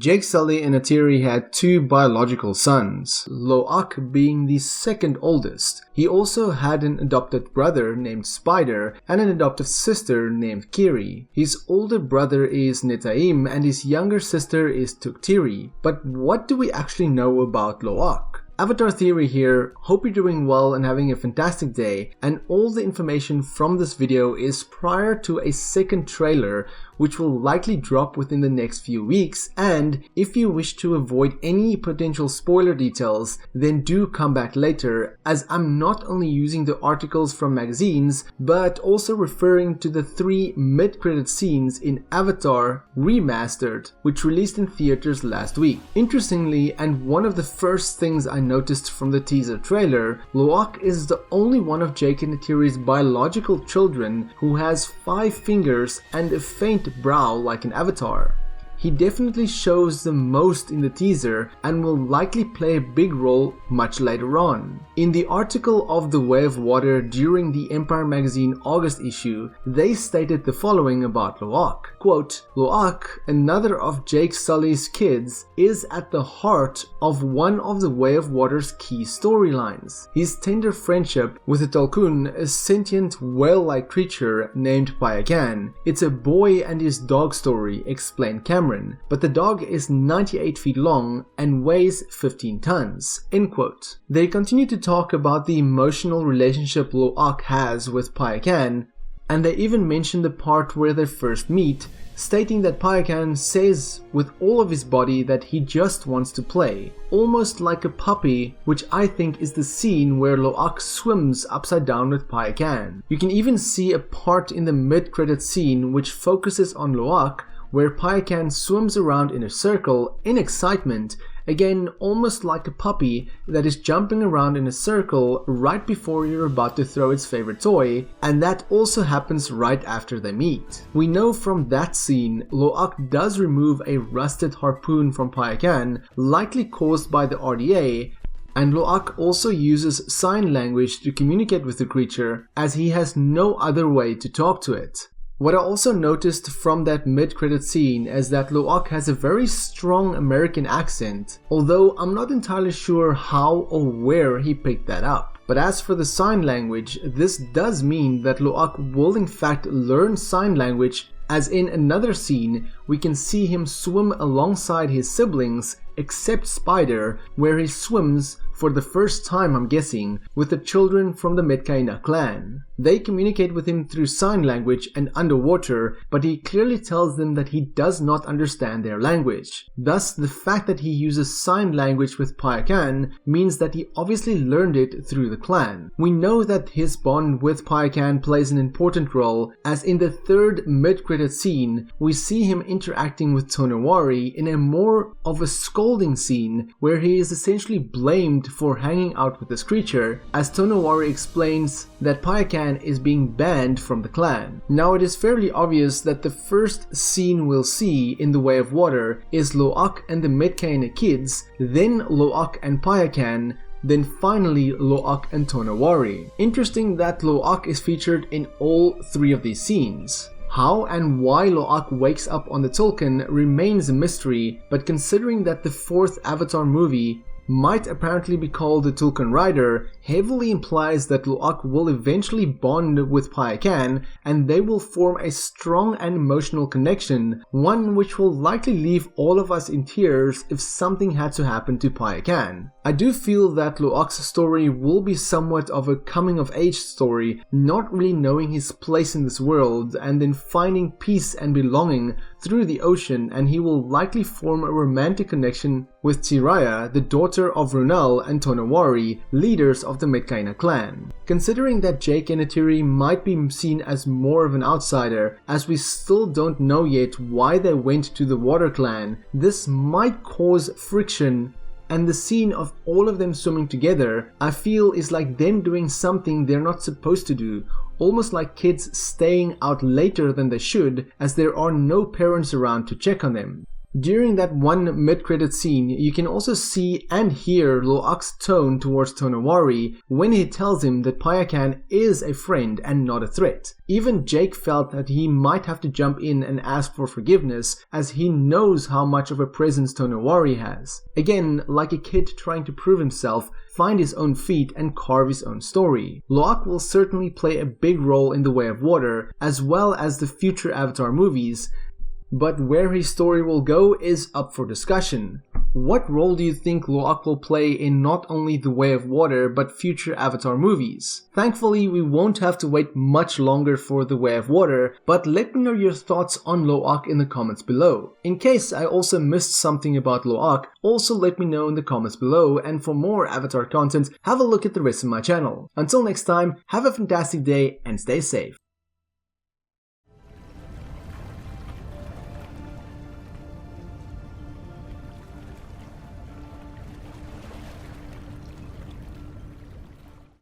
Jake Sully and Neytiri had two biological sons, Loak being the second oldest. He also had an adopted brother named Spider and an adoptive sister named Kiri. His older brother is Netaim and his younger sister is Neytiri. But what do we actually know about Loak? Avatar theory here. Hope you're doing well and having a fantastic day, and all the information from this video is prior to a second trailer which will likely drop within the next few weeks, and if you wish to avoid any potential spoiler details, then do come back later, as I'm not only using the articles from magazines but also referring to the 3 mid-credit scenes in Avatar Remastered, which released in theaters last week. Interestingly, and one of the first things I noticed from the teaser trailer, Loak is the only one of Jake and Neytiri's biological children who has 5 fingers and a faint brow like an avatar. He definitely shows the most in the teaser and will likely play a big role much later on. In the article of The Way of Water during the Empire magazine August issue, they stated the following about Loak. Quote, Loak, another of Jake Sully's kids, is at the heart of one of The Way of Water's key storylines. His tender friendship with a Tulkun, a sentient whale-like creature named Payakan. It's a boy and his dog story, explained Cameron, but the dog is 98 feet long and weighs 15 tons. End quote. They continue to talk about the emotional relationship Loak has with Payakan, and they even mention the part where they first meet, stating that Payakan says with all of his body that he just wants to play, almost like a puppy, which I think is the scene where Loak swims upside down with Payakan. You can even see a part in the mid-credit scene which focuses on Loak, where Payakan swims around in a circle in excitement, again almost like a puppy that is jumping around in a circle right before you're about to throw its favorite toy, and that also happens right after they meet. We know from that scene Loak does remove a rusted harpoon from Payakan, likely caused by the RDA, and Loak also uses sign language to communicate with the creature, as he has no other way to talk to it. What I also noticed from that mid-credit scene is that Loak has a very strong American accent, although I'm not entirely sure how or where he picked that up. But as for the sign language, this does mean that Loak will in fact learn sign language, as in another scene we can see him swim alongside his siblings, except Spider, where he swims for the first time, I'm guessing, with the children from the Metkayina clan. They communicate with him through sign language and underwater, but he clearly tells them that he does not understand their language. Thus, the fact that he uses sign language with Payakan means that he obviously learned it through the clan. We know that his bond with Payakan plays an important role, as in the 3rd mid-credit scene, we see him interacting with Tonowari in a more of a scolding scene, where he is essentially blamed for hanging out with this creature, as Tonowari explains that Payakan is being banned from the clan. Now it is fairly obvious that the first scene we'll see in The Way of Water is Loak and the Metkayina kids, then Loak and Payakan, then finally Loak and Tonowari. Interesting that Loak is featured in all 3 of these scenes. How and why Loak wakes up on the Tulkun remains a mystery, but considering that the 4th Avatar movie might apparently be called the Tulkun Rider, heavily implies that Loak will eventually bond with Payakan and they will form a strong and emotional connection, one which will likely leave all of us in tears if something had to happen to Payakan. I do feel that Loak's story will be somewhat of a coming of age story, not really knowing his place in this world and then finding peace and belonging through the ocean, and he will likely form a romantic connection with Tiraya, the daughter of Runal and Tonowari, leaders of the Metkayina clan. Considering that Jake and Neytiri might be seen as more of an outsider, as we still don't know yet why they went to the Water Clan, this might cause friction, and the scene of all of them swimming together, I feel, is like them doing something they're not supposed to do, almost like kids staying out later than they should, as there are no parents around to check on them. During that one mid-credit scene, you can also see and hear Loak's tone towards Tonowari when he tells him that Payakan is a friend and not a threat. Even Jake felt that he might have to jump in and ask for forgiveness, as he knows how much of a presence Tonowari has. Again, like a kid trying to prove himself, find his own feet and carve his own story. Loak will certainly play a big role in The Way of Water, as well as the future Avatar movies, but where his story will go is up for discussion. What role do you think Loak will play in not only The Way of Water but future Avatar movies? Thankfully, we won't have to wait much longer for The Way of Water, but let me know your thoughts on Loak in the comments below. In case I also missed something about Loak, also let me know in the comments below, and for more Avatar content, have a look at the rest of my channel. Until next time, have a fantastic day and stay safe.